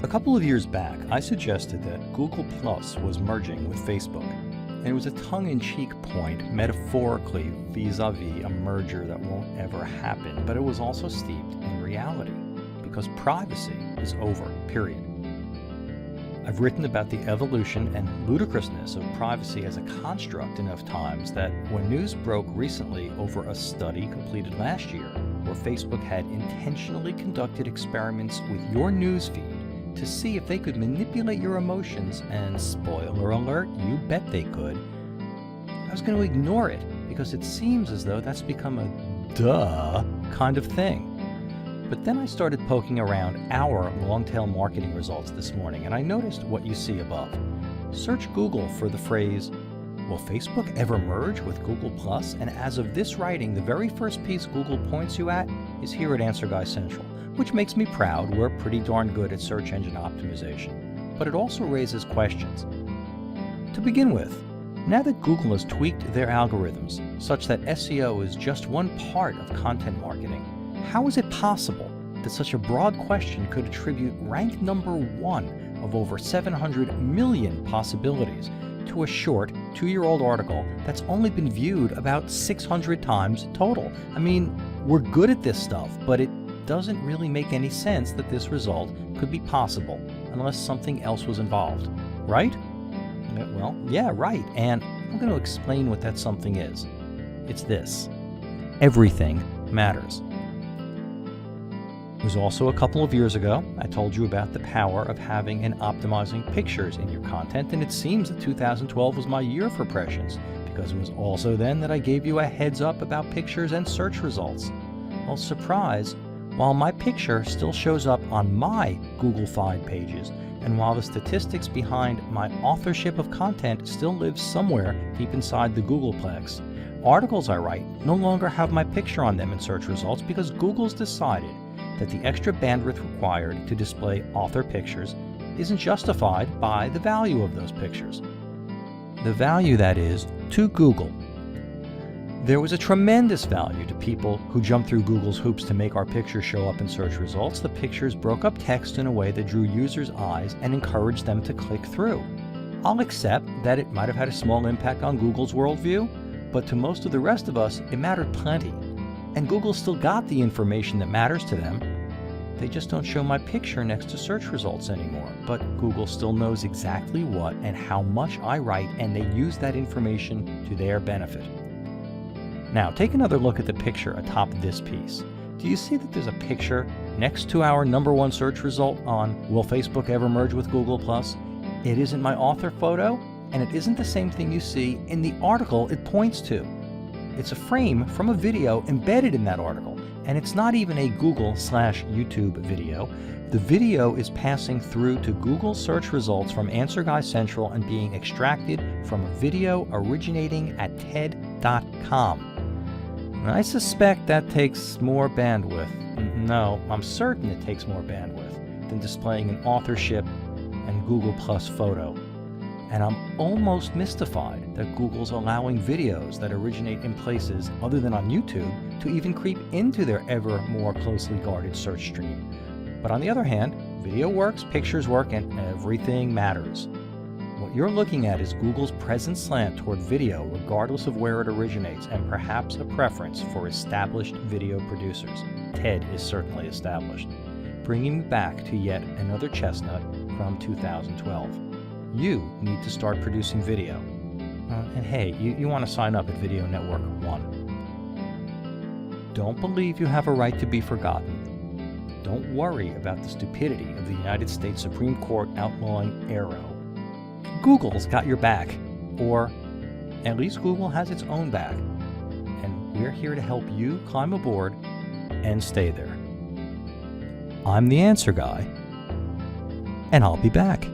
A couple of years back, I suggested that Google Plus was merging with Facebook. And it was a tongue-in-cheek point, metaphorically, vis-a-vis a merger that won't ever happen, but it was also steeped in reality, because privacy is over, period. I've written about the evolution and ludicrousness of privacy as a construct enough times that when news broke recently over a study completed last year, where Facebook had intentionally conducted experiments with your newsfeed to see if they could manipulate your emotions, and spoiler alert, you bet they could, I was going to ignore it because it seems as though that's become a duh kind of thing. But then I started poking around our long-tail marketing results this morning, and I noticed what you see above. Search Google for the phrase, "Will Facebook ever merge with Google Plus?" And as of this writing, the very first piece Google points you at is here at Answer Guy Central, which makes me proud. We're pretty darn good at search engine optimization. But it also raises questions. To begin with, now that Google has tweaked their algorithms such that SEO is just one part of content marketing, how is it possible that such a broad question could attribute rank number 1 of over 700 million possibilities to a short 2-year-old article that's only been viewed about 600 times total? I mean, we're good at this stuff, but it doesn't really make any sense that this result could be possible unless something else was involved, right? Well, yeah, right, and I'm going to explain what that something is. It's this: everything matters. It was also a couple of years ago I told you about the power of having and optimizing pictures in your content, and it seems that 2012 was my year for Prescience, because it was also then that I gave you a heads up about pictures and search results. Well, surprise, while my picture still shows up on my Google Feed pages, and while the statistics behind my authorship of content still live somewhere deep inside the Googleplex, articles I write no longer have my picture on them in search results because Google's decided that the extra bandwidth required to display author pictures isn't justified by the value of those pictures. The value, that is, to Google. There was a tremendous value to people who jumped through Google's hoops to make our pictures show up in search results. The pictures broke up text in a way that drew users' eyes and encouraged them to click through. I'll accept that it might have had a small impact on Google's worldview, but to most of the rest of us, it mattered plenty. And Google still got the information that matters to them. They just don't show my picture next to search results anymore, but Google still knows exactly what and how much I write, and they use that information to their benefit. Now, take another look at the picture atop this piece. Do you see that there's a picture next to our #1 search result on "Will Facebook ever merge with Google Plus"? It isn't my author photo, and it isn't the same thing you see in the article it points to. It's a frame from a video embedded in that article, and it's not even a Google/YouTube video. The video is passing through to Google search results from Answer Guy Central and being extracted from a video originating at TED.com. I suspect that takes more bandwidth. No, I'm certain it takes more bandwidth than displaying an authorship and Google Plus photo. And I'm almost mystified that Google's allowing videos that originate in places other than on YouTube to even creep into their ever more closely guarded search stream. But on the other hand, video works, pictures work, and everything matters. What you're looking at is Google's present slant toward video regardless of where it originates, and perhaps a preference for established video producers. TED is certainly established. Bringing me back to yet another chestnut from 2012. You need to start producing video. And hey, you want to sign up at Video Network 1. Don't believe you have a right to be forgotten. Don't worry about the stupidity of the United States Supreme Court outlawing Arrow. Google's got your back, or at least Google has its own back, and we're here to help you climb aboard and stay there. I'm the Answer Guy, and I'll be back.